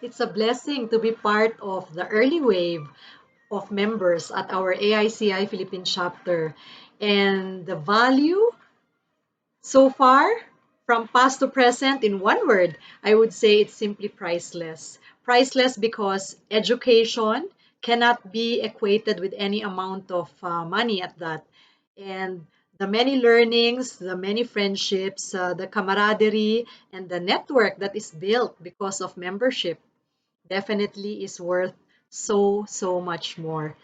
It's a blessing to be part of the early wave of members at our AICI Philippine Chapter. And the value so far, from past to present, in one word, I would say it's simply priceless. Priceless because education cannot be equated with any amount of money at that. And the many learnings, the many friendships, the camaraderie, and the network that is built because of membership definitely is worth so much more.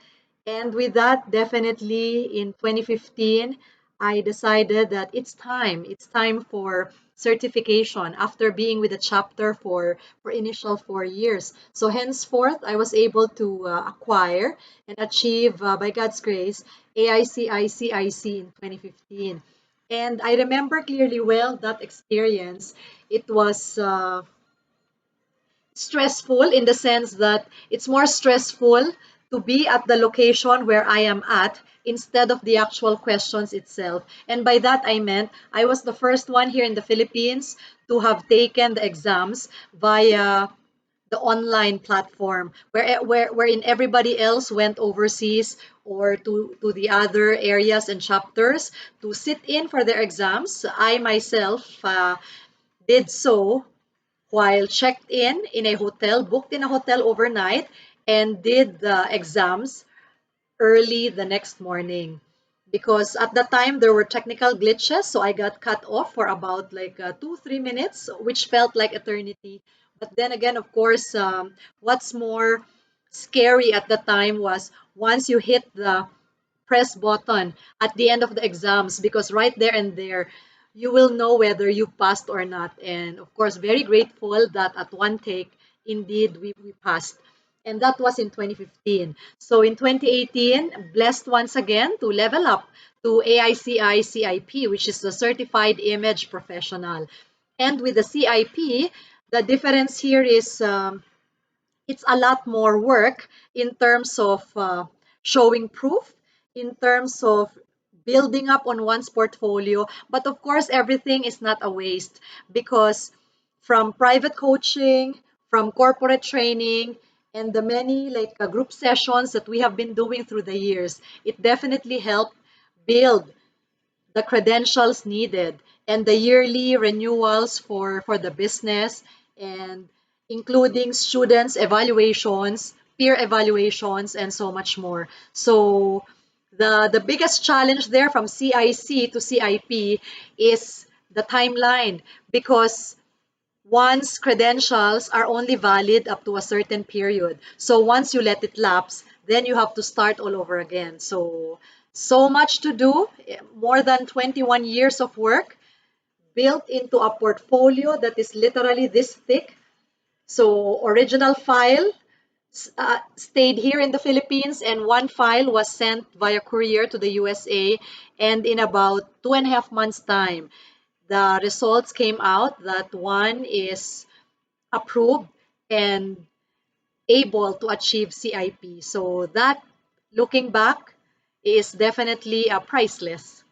And with that, definitely in 2015, I decided that it's time. It's time for certification after being with the chapter for initial 4 years. So henceforth, I was able to acquire and achieve, by God's grace, AICICIC in 2015. And I remember clearly well that experience. It was stressful in the sense that it's more stressful to be at the location where I am at instead of the actual questions itself. And by that I meant I was the first one here in the Philippines to have taken the exams via the online platform wherein everybody else went overseas or to the other areas and chapters to sit in for their exams. I myself did so while checked in a hotel, booked in a hotel overnight, and did the exams early the next morning. Because at the time there were technical glitches, so I got cut off for about like 2, 3 minutes, which felt like eternity. But then again, of course, what's more scary at the time was once you hit the press button at the end of the exams, because right there and there you will know whether you passed or not. And of course, very grateful that at one take, indeed, we passed. And that was in 2015. So in 2018, blessed once again to level up to AICI CIP, which is the Certified Image Professional. And with the CIP, the difference here is it's a lot more work in terms of showing proof, in terms of building up on one's portfolio. But of course, everything is not a waste because from private coaching, from corporate training, and the many like group sessions that we have been doing through the years, it definitely helped build the credentials needed and the yearly renewals for the business and including students evaluations, peer evaluations, and so much more. So the biggest challenge there from CIC to CIP is the timeline because one's credentials are only valid up to a certain period. So once you let it lapse, then you have to start all over again. So much to do, more than 21 years of work built into a portfolio that is literally this thick. So original file stayed here in the Philippines and one file was sent via courier to the USA, and in about 2.5 months time, the results came out that one is approved and able to achieve CIP. So that, looking back, is definitely priceless.